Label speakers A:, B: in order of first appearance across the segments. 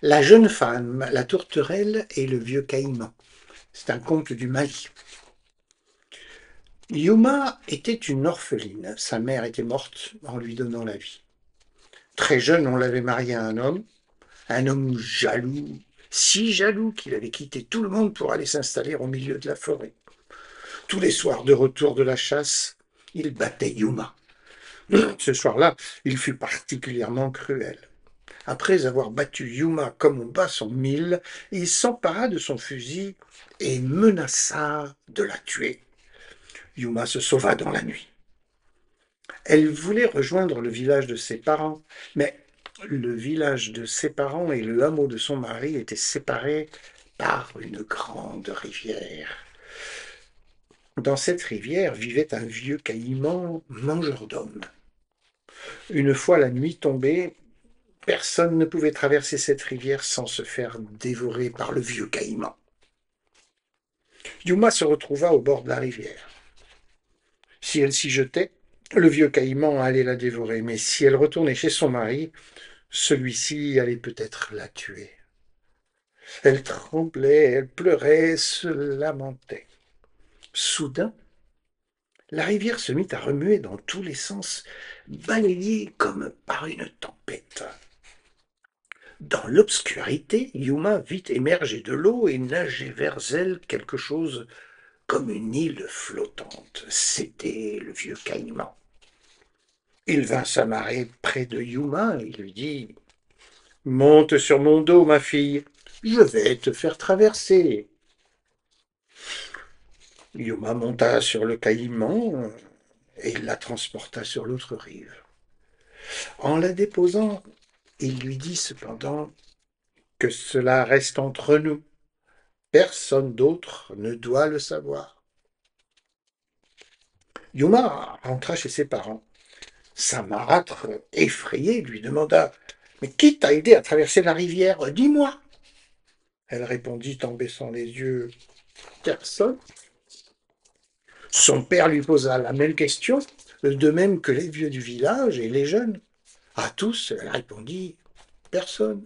A: La jeune femme, la tourterelle et le vieux caïman. C'est un conte du Mali. Yuma était une orpheline. Sa mère était morte en lui donnant la vie. Très jeune, on l'avait mariée à un homme jaloux, si jaloux qu'il avait quitté tout le monde pour aller s'installer au milieu de la forêt. Tous les soirs de retour de la chasse, il battait Yuma. Ce soir-là, il fut particulièrement cruel. Après avoir battu Yuma comme on bat son mille, il s'empara de son fusil et menaça de la tuer. Yuma se sauva dans la nuit. Elle voulait rejoindre le village de ses parents, mais le village de ses parents et le hameau de son mari étaient séparés par une grande rivière. Dans cette rivière vivait un vieux caïman mangeur d'hommes. Une fois la nuit tombée, personne ne pouvait traverser cette rivière sans se faire dévorer par le vieux caïman. Yuma se retrouva au bord de la rivière. Si elle s'y jetait, le vieux caïman allait la dévorer, mais si elle retournait chez son mari, celui-ci allait peut-être la tuer. Elle tremblait, elle pleurait, se lamentait. Soudain, la rivière se mit à remuer dans tous les sens, balayée comme par une tempête. Dans l'obscurité, Yuma vit émerger de l'eau et nager vers elle quelque chose comme une île flottante. C'était le vieux caïman. Il vint s'amarrer près de Yuma et lui dit « Monte sur mon dos, ma fille, je vais te faire traverser. » Yuma monta sur le caïman et la transporta sur l'autre rive. En la déposant, il lui dit cependant que cela reste entre nous. Personne d'autre ne doit le savoir. Yuma rentra chez ses parents. Sa marâtre, effrayée, lui demanda « Mais qui t'a aidé à traverser la rivière? Dis-moi !» Elle répondit en baissant les yeux « Personne. » Son père lui posa la même question, de même que les vieux du village et les jeunes. À tous, elle répondit « Personne. »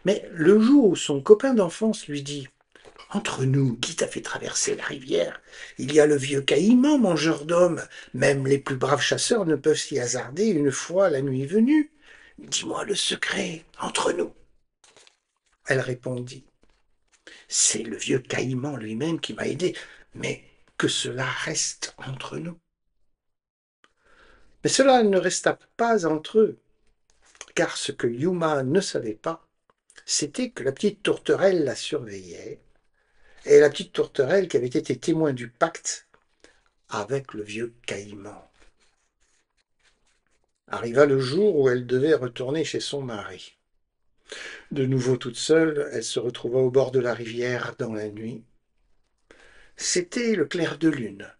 A: Mais le jour où son copain d'enfance lui dit « Entre nous, qui t'a fait traverser la rivière? Il y a le vieux caïman, mangeur d'hommes. Même les plus braves chasseurs ne peuvent s'y hasarder une fois la nuit venue. Dis-moi le secret, entre nous. » Elle répondit « C'est le vieux caïman lui-même qui m'a aidé, mais que cela reste entre nous. » Mais cela ne resta pas entre eux, car ce que Yuma ne savait pas, c'était que la petite tourterelle la surveillait, et la petite tourterelle qui avait été témoin du pacte avec le vieux caïman. Arriva le jour où elle devait retourner chez son mari. De nouveau toute seule, elle se retrouva au bord de la rivière dans la nuit. C'était le clair de lune.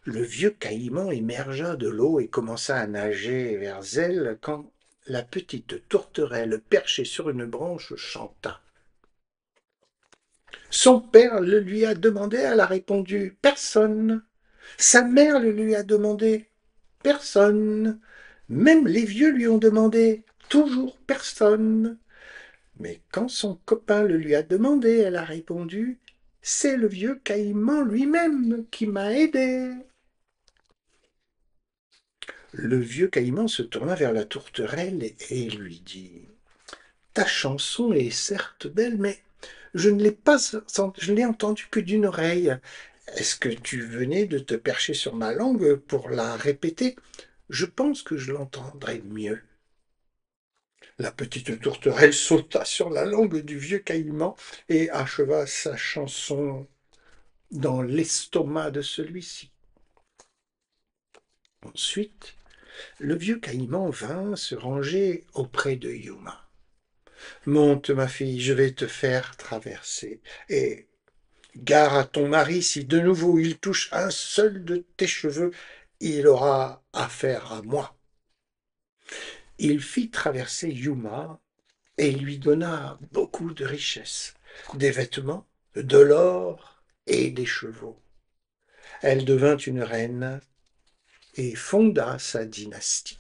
A: Le vieux caïman émergea de l'eau et commença à nager vers elle quand la petite tourterelle perchée sur une branche chanta. Son père le lui a demandé, elle a répondu « Personne ». Sa mère le lui a demandé « Personne ». Même les vieux lui ont demandé « Toujours personne ». Mais quand son copain le lui a demandé, elle a répondu « C'est le vieux caïman lui-même qui m'a aidé ». Le vieux caïman se tourna vers la tourterelle et lui dit « Ta chanson est certes belle, mais je ne l'ai entendue que d'une oreille. Est-ce que tu venais de te percher sur ma langue pour la répéter? Je pense que je l'entendrai mieux. » La petite tourterelle sauta sur la langue du vieux caïman et acheva sa chanson dans l'estomac de celui-ci. Ensuite, le vieux caïman vint se ranger auprès de Yuma. « Monte, ma fille, je vais te faire traverser. Et gare à ton mari, si de nouveau il touche un seul de tes cheveux, il aura affaire à moi. » Il fit traverser Yuma et lui donna beaucoup de richesses, des vêtements, de l'or et des chevaux. Elle devint une reine et fonda sa dynastie.